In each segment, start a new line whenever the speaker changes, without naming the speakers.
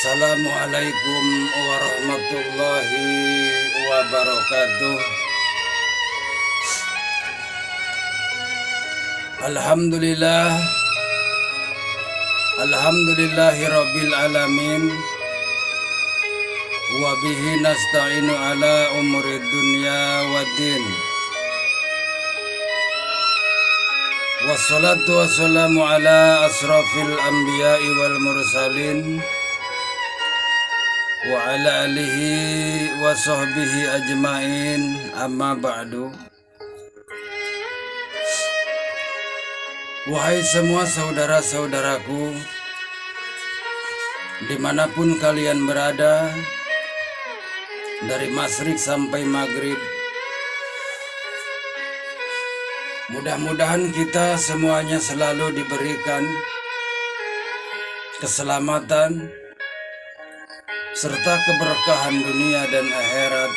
Assalamualaikum warahmatullahi wabarakatuh. Alhamdulillah, alhamdulillahi rabbil alamin. Wa bihi nasta'inu ala umurid dunya waddin. Wassalatu wassalamu ala asrafil anbiya'i wal mursalin wa ala alihi wa sahbihi ajmain, amma ba'du. Wahai semua saudara-saudaraku, dimanapun kalian berada, dari masyrik sampai maghrib, mudah-mudahan kita semuanya selalu diberikan keselamatan serta keberkahan dunia dan akhirat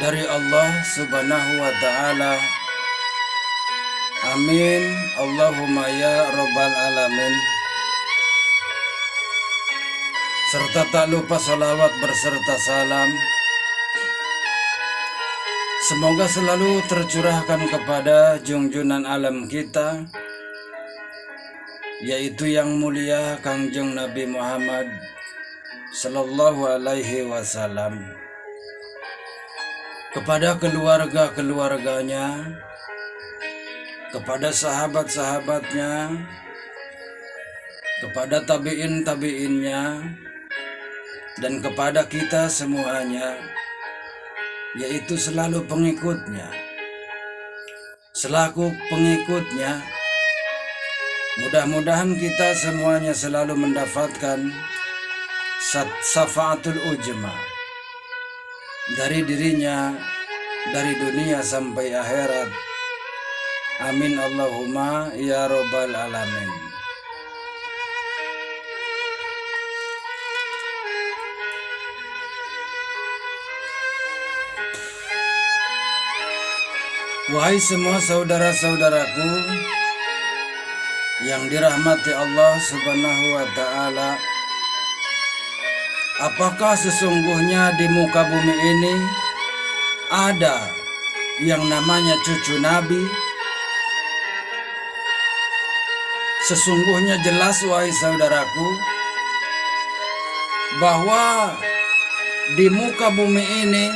dari Allah Subhanahu wa ta'ala. Amin. Allahumma ya rabbal alamin. Serta tak lupa salawat berserta salam semoga selalu tercurahkan kepada junjunan alam kita, yaitu yang mulia Kangjeng Nabi Muhammad sallallahu alaihi wasallam, kepada keluarga-keluarganya, kepada sahabat-sahabatnya, kepada tabi'in-tabi'innya, dan kepada kita semuanya, yaitu selalu pengikutnya. Selaku pengikutnya, mudah-mudahan kita semuanya selalu mendapatkan syafaatul ujma dari dirinya, dari dunia sampai akhirat. Amin Allahumma ya rabbal alamin. Wahai semua saudara-saudaraku yang dirahmati Allah Subhanahu wa ta'ala, apakah sesungguhnya di muka bumi ini ada yang namanya cucu Nabi? Sesungguhnya jelas wahai saudaraku, bahwa di muka bumi ini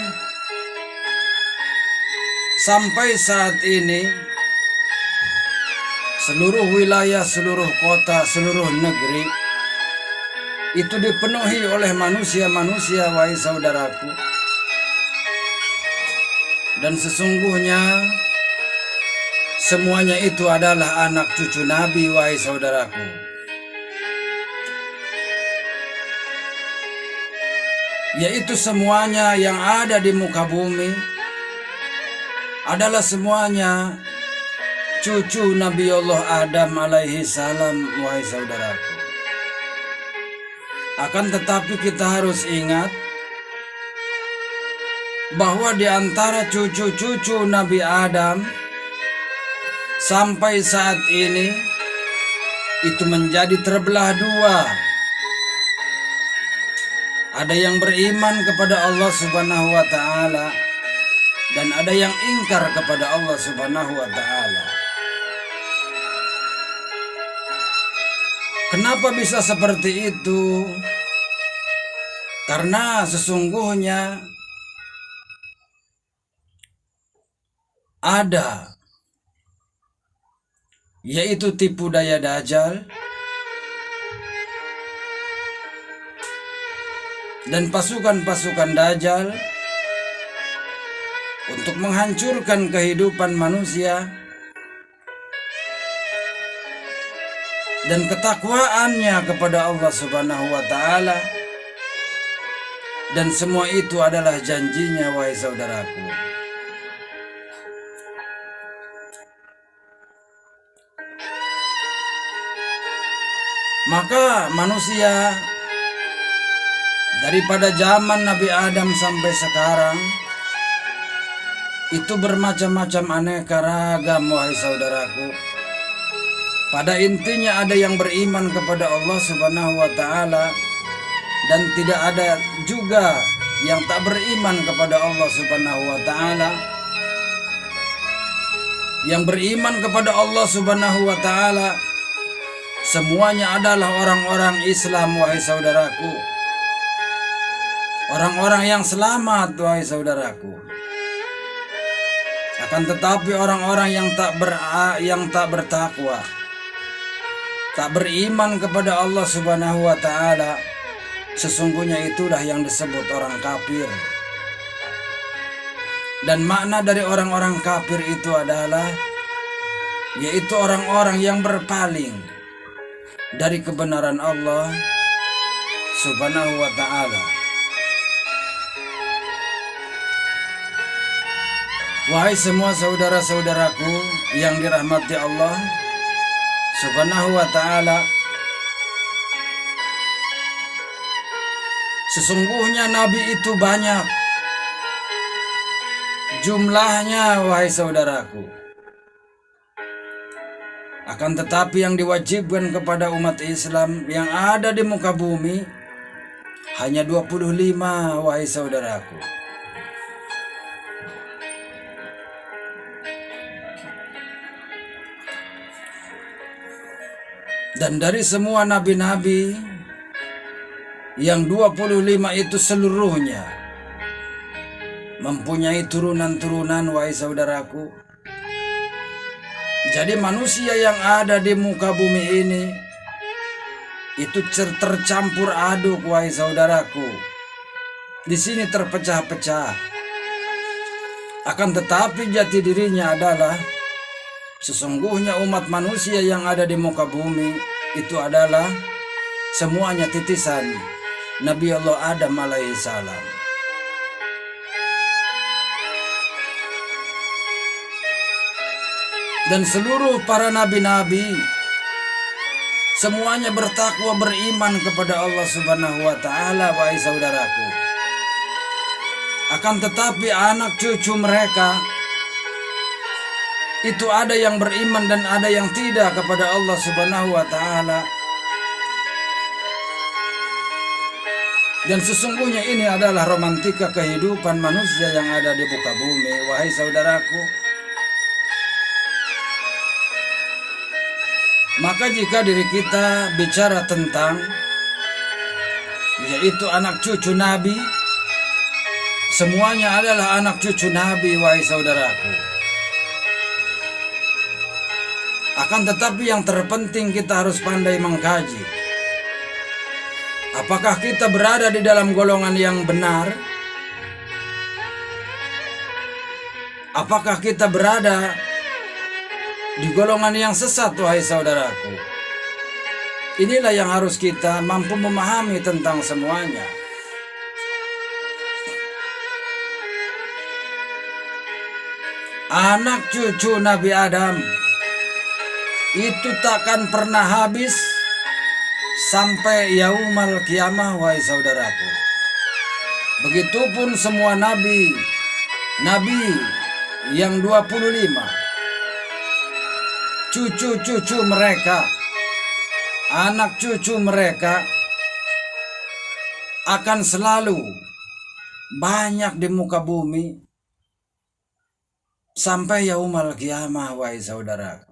sampai saat ini seluruh wilayah, seluruh kota, seluruh negeri itu dipenuhi oleh manusia-manusia wahai saudaraku. Dan sesungguhnya semuanya itu adalah anak cucu Nabi wahai saudaraku. Yaitu semuanya yang ada di muka bumi adalah semuanya cucu Nabi Allah Adam alaihi salam wahai saudaraku. Akan tetapi kita harus ingat bahwa di antara cucu-cucu Nabi Adam sampai saat ini itu menjadi terbelah dua. Ada yang beriman kepada Allah Subhanahu wa ta'ala dan ada yang ingkar kepada Allah Subhanahu wa ta'ala. Kenapa bisa seperti itu? Karena sesungguhnya ada, yaitu tipu daya Dajjal dan pasukan-pasukan Dajjal untuk menghancurkan kehidupan manusia dan ketakwaannya kepada Allah Subhanahu wa ta'ala. Dan semua itu adalah janjinya wahai saudaraku. Maka manusia daripada zaman Nabi Adam sampai sekarang itu bermacam-macam aneka ragam wahai saudaraku. Pada intinya ada yang beriman kepada Allah Subhanahu wa taala dan tidak ada juga yang tak beriman kepada Allah Subhanahu wa taala. Yang beriman kepada Allah Subhanahu wa taala semuanya adalah orang-orang Islam, wahai saudaraku. Orang-orang yang selamat, wahai saudaraku. Akan tetapi orang-orang yang tak bertakwa, tak beriman kepada Allah Subhanahu wa taala, sesungguhnya itulah yang disebut orang kafir. Dan makna dari orang-orang kafir itu adalah yaitu orang-orang yang berpaling dari kebenaran Allah Subhanahu wa taala. Wahai semua saudara-saudaraku yang dirahmati Allah Subhanahu wa taala, sesungguhnya nabi itu banyak jumlahnya, wahai saudaraku. Akan tetapi yang diwajibkan kepada umat Islam yang ada di muka bumi hanya 25, wahai saudaraku. Dan dari semua nabi-nabi yang 25 itu seluruhnya mempunyai turunan-turunan, wahai saudaraku. Jadi manusia yang ada di muka bumi ini itu tercampur aduk, wahai saudaraku. Di sini terpecah-pecah. Akan tetapi jati dirinya adalah sesungguhnya umat manusia yang ada di muka bumi itu adalah semuanya titisan Nabi Allah Adam alaihissalam. Dan seluruh para nabi-nabi semuanya bertakwa, beriman kepada Allah Subhanahu wa taala, wahai saudaraku. Akan tetapi anak cucu mereka itu ada yang beriman dan ada yang tidak kepada Allah Subhanahu wa taala. Dan sesungguhnya ini adalah romantika kehidupan manusia yang ada di muka bumi, wahai saudaraku. Maka jika diri kita bicara tentang yaitu anak cucu Nabi, semuanya adalah anak cucu Nabi, wahai saudaraku. Akan tetapi yang terpenting kita harus pandai mengkaji. Apakah kita berada di dalam golongan yang benar? Apakah kita berada di golongan yang sesat, wahai saudaraku? Inilah yang harus kita mampu memahami tentang semuanya. Anak cucu Nabi Adam itu takkan pernah habis sampai yaumal kiamah, wahai saudaraku. Begitupun semua nabi yang 25, cucu-cucu mereka, anak cucu mereka akan selalu banyak di muka bumi sampai yaumal kiamah, wahai saudaraku.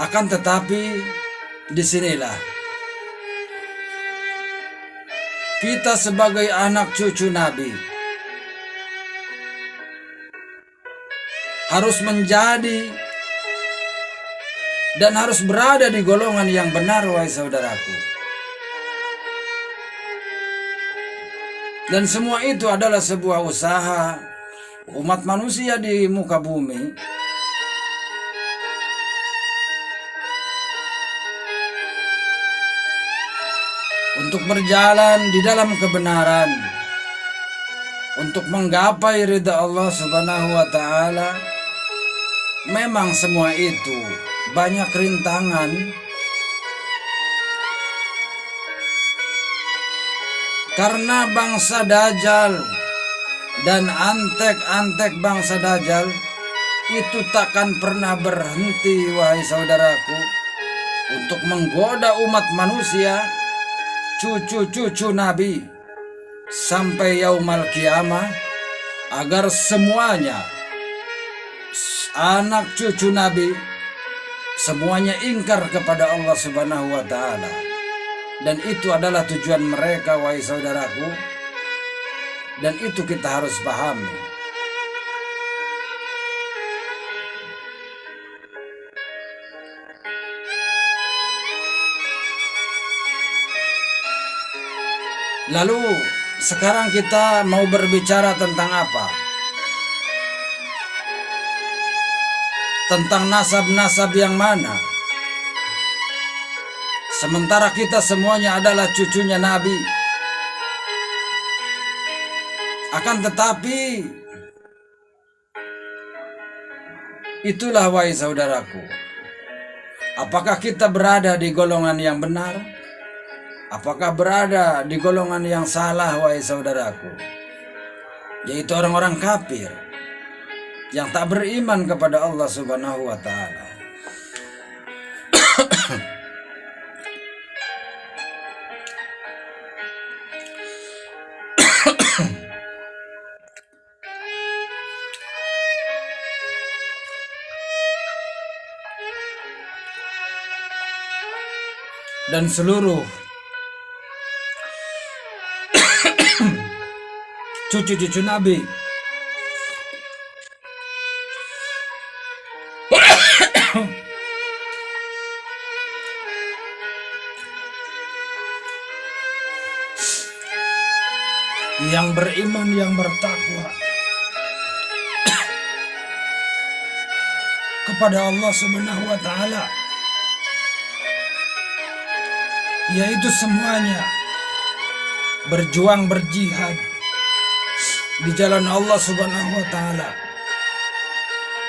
Akan tetapi disinilah kita sebagai anak cucu Nabi harus menjadi dan harus berada di golongan yang benar, wahai saudaraku. Dan semua itu adalah sebuah usaha umat manusia di muka bumi untuk berjalan di dalam kebenaran, untuk menggapai ridha Allah Subhanahu wa taala. Memang semua itu banyak rintangan, karena bangsa Dajjal dan antek-antek bangsa Dajjal itu takkan pernah berhenti, wahai saudaraku, untuk menggoda umat manusia, cucu-cucu Nabi, sampai yaumal kiamah, agar semuanya anak cucu Nabi semuanya ingkar kepada Allah Subhanahu wa Ta'ala. Dan itu adalah tujuan mereka, wahai saudaraku, dan itu kita harus pahami. Lalu sekarang kita mau berbicara tentang apa? Tentang nasab-nasab yang mana? Sementara kita semuanya adalah cucunya Nabi. Akan tetapi, itulah wahai saudaraku, apakah kita berada di golongan yang benar? Apakah berada di golongan yang salah, wahai saudaraku? Yaitu orang-orang kafir yang tak beriman kepada Allah Subhanahu wa Ta'ala. Dan seluruh cucu-cucu Nabi yang beriman, yang bertakwa kepada Allah Subhanahu wa Ta'ala, yaitu semuanya berjuang, berjihad di jalan Allah Subhanahu wa Ta'ala,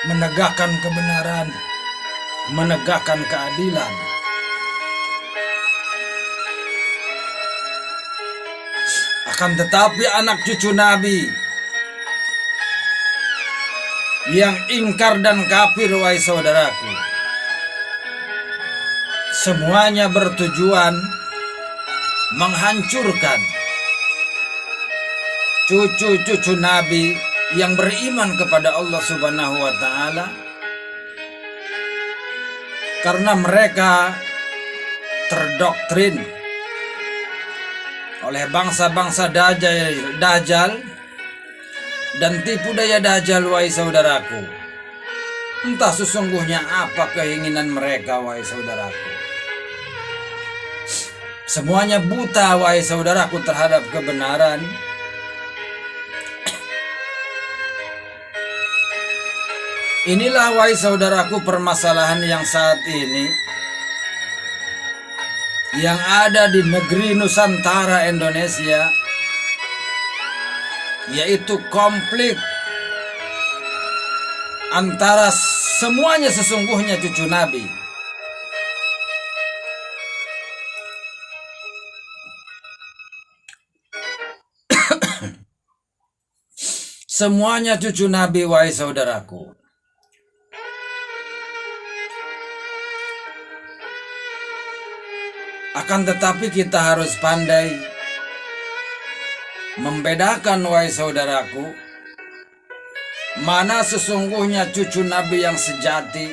menegakkan kebenaran, menegakkan keadilan. Akan tetapi anak cucu Nabi yang ingkar dan kafir, wahai saudaraku, semuanya bertujuan menghancurkan cucu-cucu Nabi yang beriman kepada Allah Subhanahu wa Ta'ala, karena mereka terdoktrin oleh bangsa-bangsa Dajjal dan tipu daya Dajjal, wahai saudaraku. Entah sesungguhnya apa keinginan mereka, wahai saudaraku. Semuanya buta, wahai saudaraku, terhadap kebenaran. Inilah, wahai saudaraku, permasalahan yang saat ini yang ada di negeri Nusantara Indonesia, yaitu konflik antara semuanya sesungguhnya cucu Nabi. Semuanya cucu Nabi, wahai saudaraku. Akan tetapi kita harus pandai membedakan, wahai saudaraku, mana sesungguhnya cucu Nabi yang sejati,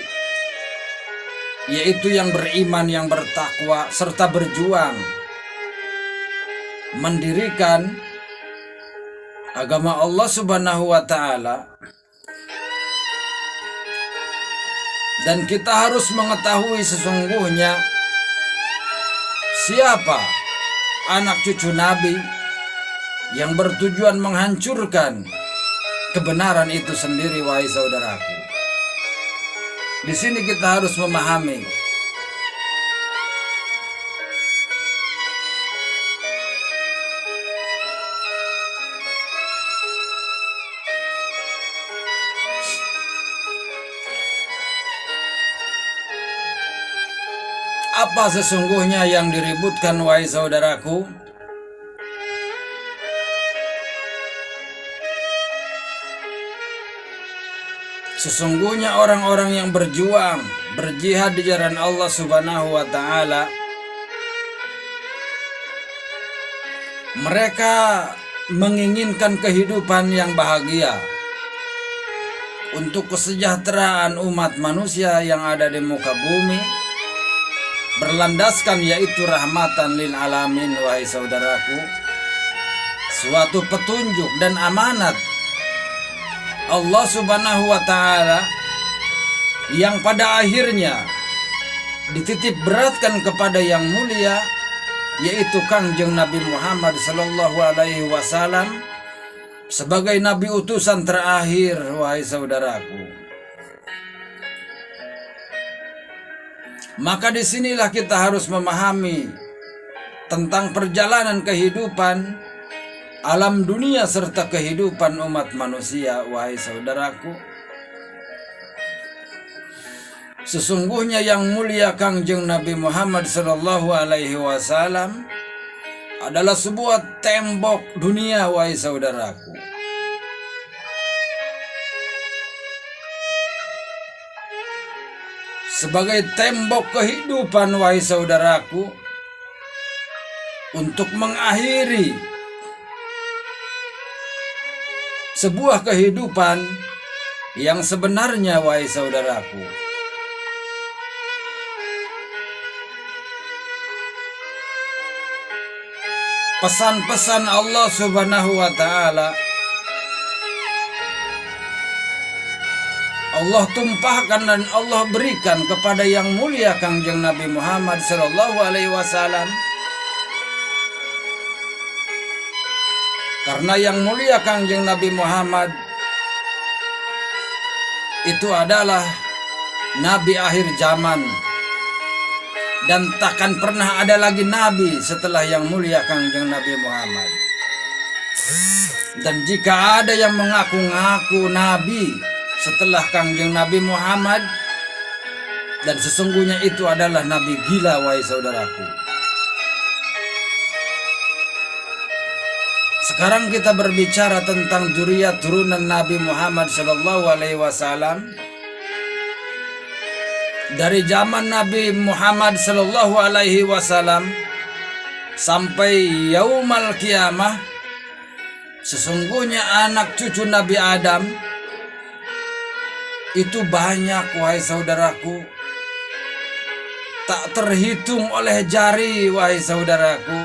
yaitu yang beriman, yang bertakwa, serta berjuang mendirikan agama Allah Subhanahu wa Ta'ala. Dan kita harus mengetahui sesungguhnya siapa anak cucu Nabi yang bertujuan menghancurkan kebenaran itu sendiri, wahai saudaraku. Di sini kita harus memahami apa sesungguhnya yang diributkan, wahai saudaraku. Sesungguhnya orang-orang yang berjuang, berjihad di jalan Allah Subhanahu wa Ta'ala, mereka menginginkan kehidupan yang bahagia untuk kesejahteraan umat manusia yang ada di muka bumi, berlandaskan yaitu rahmatan lil alamin. Wahai saudaraku, suatu petunjuk dan amanat Allah Subhanahu wa Ta'ala yang pada akhirnya dititip beratkan kepada yang mulia, yaitu Kangjeng Nabi Muhammad sallallahu alaihi wasallam sebagai nabi utusan terakhir. Wahai saudaraku, maka disinilah kita harus memahami tentang perjalanan kehidupan alam dunia serta kehidupan umat manusia. Wahai saudaraku, sesungguhnya yang mulia Kangjeng Nabi Muhammad sallallahu alaihi wasallam adalah sebuah tembok dunia. Wahai saudaraku, sebagai tembok kehidupan, wahai saudaraku, untuk mengakhiri sebuah kehidupan yang sebenarnya. Wahai saudaraku, pesan-pesan Allah Subhanahu wa Ta'ala Allah tumpahkan dan Allah berikan kepada yang mulia Kangjeng Nabi Muhammad sallallahu alaihi wasallam, karena yang mulia Kangjeng Nabi Muhammad itu adalah nabi akhir zaman, dan takkan pernah ada lagi nabi setelah yang mulia Kangjeng Nabi Muhammad. Dan jika ada yang mengaku-ngaku nabi setelah Kangjeng Nabi Muhammad, dan sesungguhnya itu adalah nabi gila. Wahai saudaraku, sekarang kita berbicara tentang zuriat turunan Nabi Muhammad sallallahu alaihi wasallam. Dari zaman Nabi Muhammad sallallahu alaihi wasallam sampai yaumal kiamah, sesungguhnya anak cucu Nabi Adam itu banyak. Wahai saudaraku, tak terhitung oleh jari. Wahai saudaraku,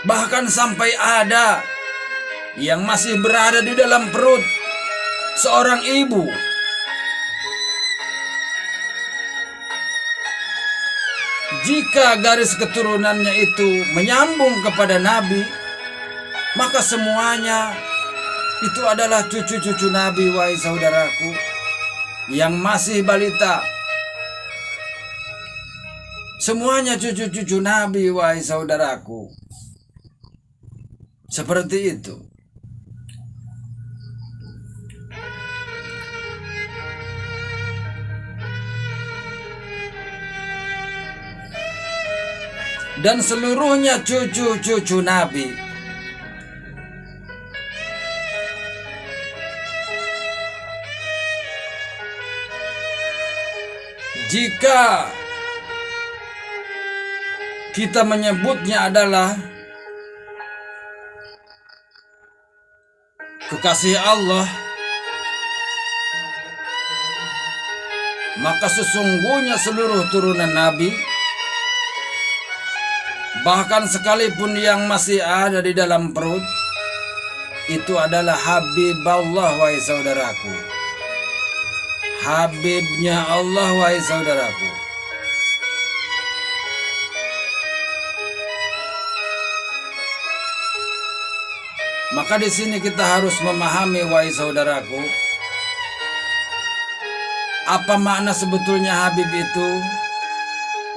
bahkan sampai ada yang masih berada di dalam perut seorang ibu. Jika garis keturunannya itu menyambung kepada Nabi, maka semuanya itu adalah cucu-cucu Nabi. Wahai saudaraku, yang masih balita, semuanya cucu-cucu Nabi. Wahai saudaraku, seperti itu. Dan seluruhnya cucu-cucu Nabi jika kita menyebutnya adalah kekasih Allah, maka sesungguhnya seluruh turunan Nabi, bahkan sekalipun yang masih ada di dalam perut, itu adalah Habibullah. Wahai saudaraku, Habibnya Allah. Wahai saudaraku, maka di sini kita harus memahami, wahai saudaraku, apa makna sebetulnya Habib itu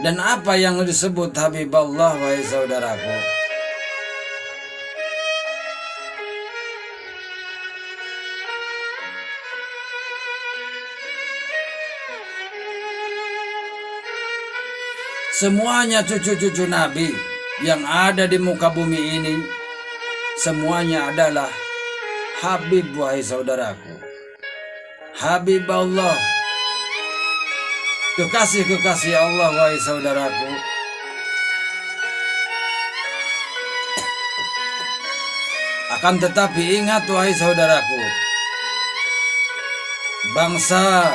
dan apa yang disebut Habibullah. Wahai saudaraku, semuanya cucu-cucu Nabi yang ada di muka bumi ini, semuanya adalah Habib. Wahai saudaraku, Habiballah, kekasih-kekasih Allah, wahai saudaraku. Akan tetapi ingat, wahai saudaraku, bangsa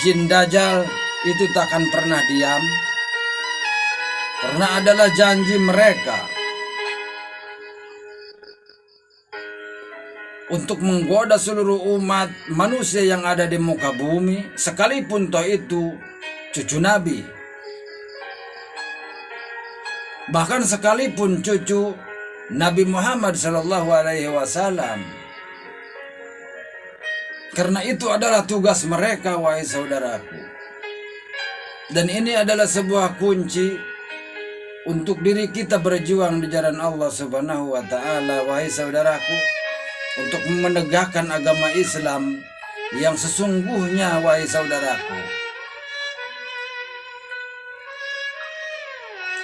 jin Dajjal itu takkan pernah diam, karena adalah janji mereka untuk menggoda seluruh umat manusia yang ada di muka bumi, sekalipun toh itu cucu Nabi. Bahkan sekalipun cucu Nabi Muhammad SAW. Karena itu adalah tugas mereka, wahai saudaraku. Dan ini adalah sebuah kunci untuk diri kita berjuang di jalan Allah Subhanahu wa Ta'ala, wahai saudaraku, untuk menegakkan agama Islam yang sesungguhnya, wahai saudaraku.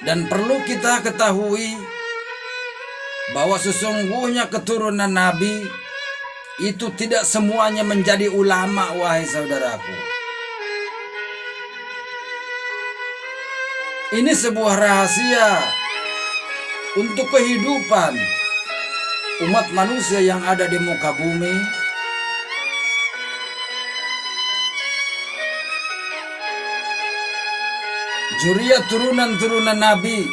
Dan perlu kita ketahui bahwa sesungguhnya keturunan Nabi itu tidak semuanya menjadi ulama, wahai saudaraku. Ini sebuah rahasia untuk kehidupan umat manusia yang ada di muka bumi. Zuriat turunan-turunan Nabi,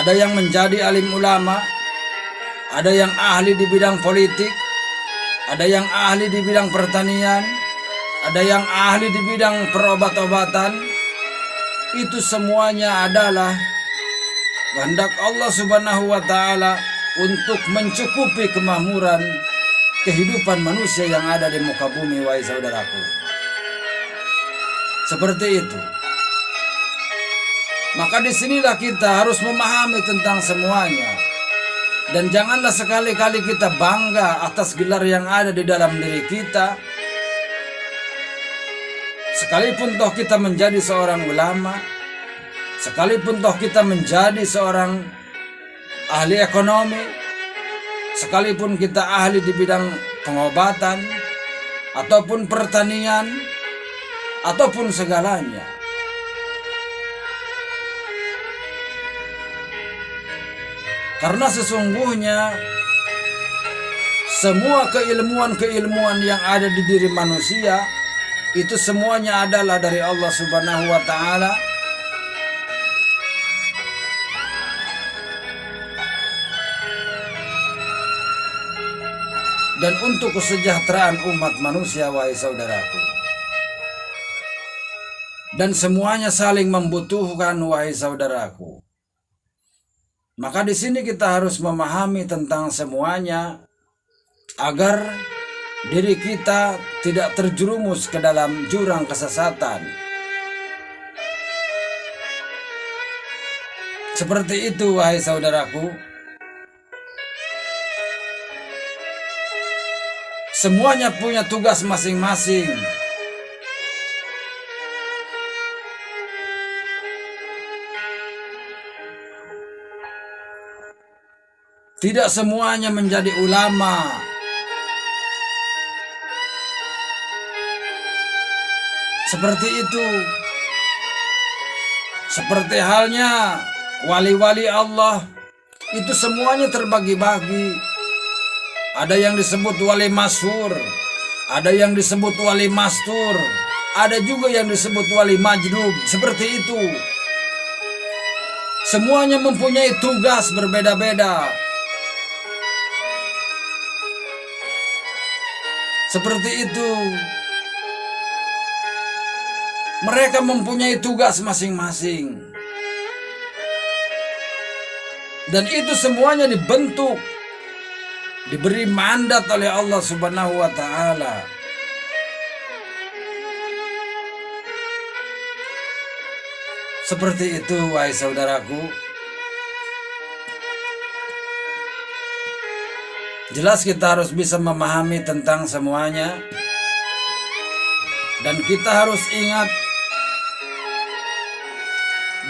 ada yang menjadi alim ulama, ada yang ahli di bidang politik, ada yang ahli di bidang pertanian, ada yang ahli di bidang perobat-obatan. Itu semuanya adalah kehendak Allah Subhanahu wa Ta'ala untuk mencukupi kemakmuran kehidupan manusia yang ada di muka bumi, wahai saudaraku. Seperti itu. Maka disinilah kita harus memahami tentang semuanya. Dan janganlah sekali-kali kita bangga atas gelar yang ada di dalam diri kita. Sekalipun toh kita menjadi seorang ulama, sekalipun toh kita menjadi seorang ahli ekonomi, sekalipun kita ahli di bidang pengobatan, ataupun pertanian, ataupun segalanya. Karena sesungguhnya semua keilmuan-keilmuan yang ada di diri manusia itu semuanya adalah dari Allah Subhanahu wa Ta'ala. Dan untuk kesejahteraan umat manusia, wahai saudaraku. Dan semuanya saling membutuhkan, wahai saudaraku. Maka di sini kita harus memahami tentang semuanya agar diri kita tidak terjerumus ke dalam jurang kesesatan. Seperti itu, wahai saudaraku. Semuanya punya tugas masing-masing. Tidak semuanya menjadi ulama. Seperti itu. Seperti halnya wali-wali Allah, itu semuanya terbagi-bagi. Ada yang disebut wali masyhur, ada yang disebut wali mastur, ada juga yang disebut wali majdub. Seperti itu. Semuanya mempunyai tugas berbeda-beda. Seperti itu. Mereka mempunyai tugas masing-masing. Dan itu semuanya dibentuk, diberi mandat oleh Allah Subhanahu wa Ta'ala. Seperti itu, wahai saudaraku. Jelas kita harus bisa memahami tentang semuanya. Dan kita harus ingat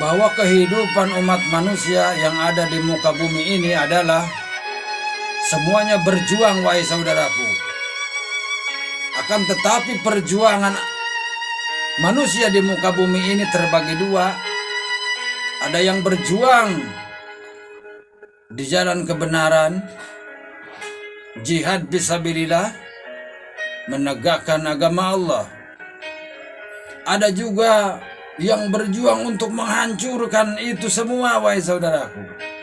bahwa kehidupan umat manusia yang ada di muka bumi ini adalah semuanya berjuang, wahai saudaraku. Akan tetapi perjuangan manusia di muka bumi ini terbagi dua. Ada yang berjuang di jalan kebenaran, jihad fisabilillah, menegakkan agama Allah. Ada juga yang berjuang untuk menghancurkan itu semua, wahai saudaraku.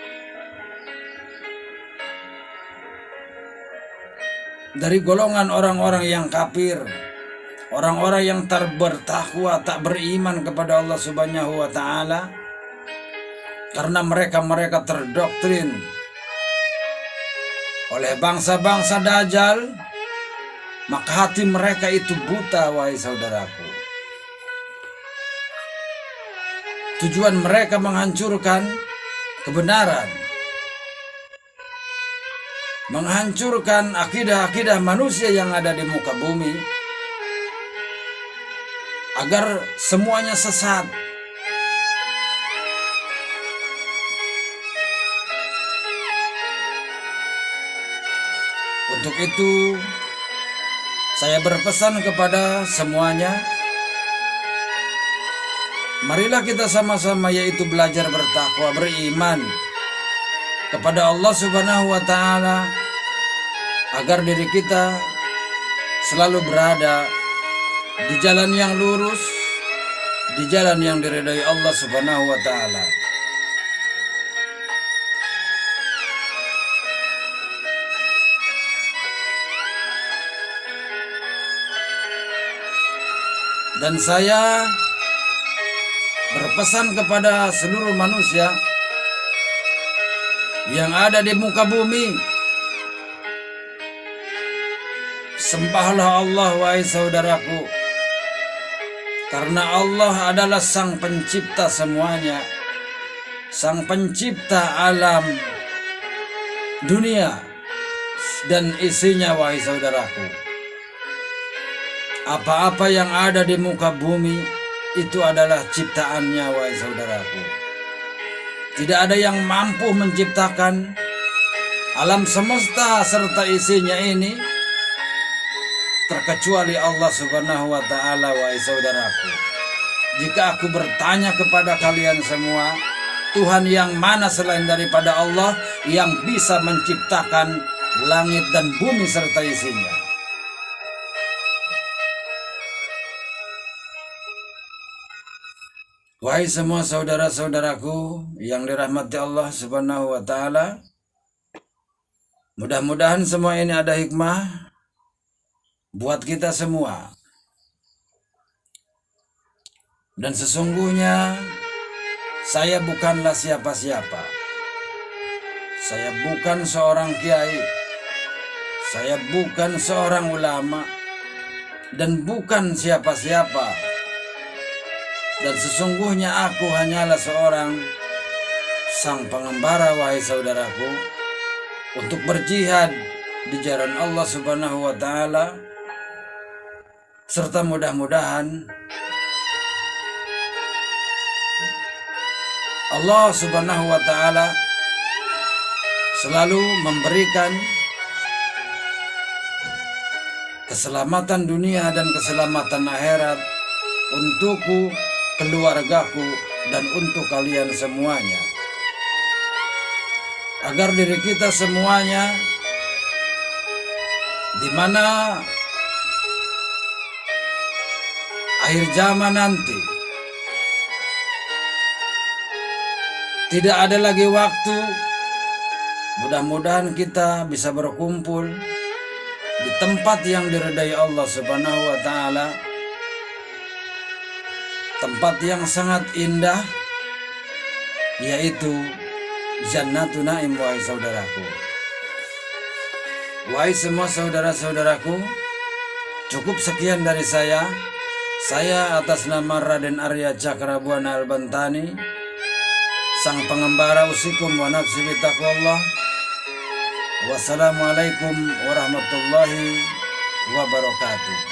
Dari golongan orang-orang yang kafir, orang-orang yang tak bertakwa, tak beriman kepada Allah Subhanahu wa Ta'ala, karena mereka terdoktrin oleh bangsa-bangsa Dajjal, maka hati mereka itu buta, wahai saudaraku. Tujuan mereka menghancurkan kebenaran, menghancurkan akidah-akidah manusia yang ada di muka bumi, agar semuanya sesat. Untuk itu, saya berpesan kepada semuanya, marilah kita sama-sama yaitu belajar bertakwa, beriman kepada Allah Subhanahu wa Ta'ala, agar diri kita selalu berada di jalan yang lurus, di jalan yang diridhai Allah Subhanahu wa Ta'ala. Dan saya berpesan kepada seluruh manusia yang ada di muka bumi, sembahlah Allah, wahai saudaraku, karena Allah adalah sang pencipta semuanya, sang pencipta alam dunia dan isinya, wahai saudaraku. Apa-apa yang ada di muka bumi itu adalah ciptaannya, wahai saudaraku. Tidak ada yang mampu menciptakan alam semesta serta isinya ini terkecuali Allah Subhanahu wa Ta'ala, wahai saudaraku. Jika aku bertanya kepada kalian semua, Tuhan yang mana selain daripada Allah yang bisa menciptakan langit dan bumi serta isinya? Wahai semua saudara-saudaraku yang dirahmati Allah Subhanahu wa Ta'ala, mudah-mudahan semua ini ada hikmah buat kita semua. Dan sesungguhnya saya bukanlah siapa-siapa. Saya bukan seorang kiai, saya bukan seorang ulama, dan bukan siapa-siapa. Dan sesungguhnya aku hanyalah seorang sang pengembara, wahai saudaraku, untuk berjihad di jalan Allah Subhanahu wa Ta'ala, serta mudah-mudahan Allah Subhanahu wa Ta'ala selalu memberikan keselamatan dunia dan keselamatan akhirat untukku, keluargaku, dan untuk kalian semuanya, agar diri kita semuanya di mana akhir zaman nanti tidak ada lagi waktu, mudah-mudahan kita bisa berkumpul di tempat yang diridhai Allah Subhanahu wa Ta'ala, tempat yang sangat indah, yaitu Jannatun Naim, wahai saudaraku. Wahai semua saudara-saudaraku, cukup sekian dari saya. Saya atas nama Raden Arya Cakrabuana Al-Bantani, sang pengembara, usikum wa nafsi bitaqwallah. Wassalamualaikum warahmatullahi wabarakatuh.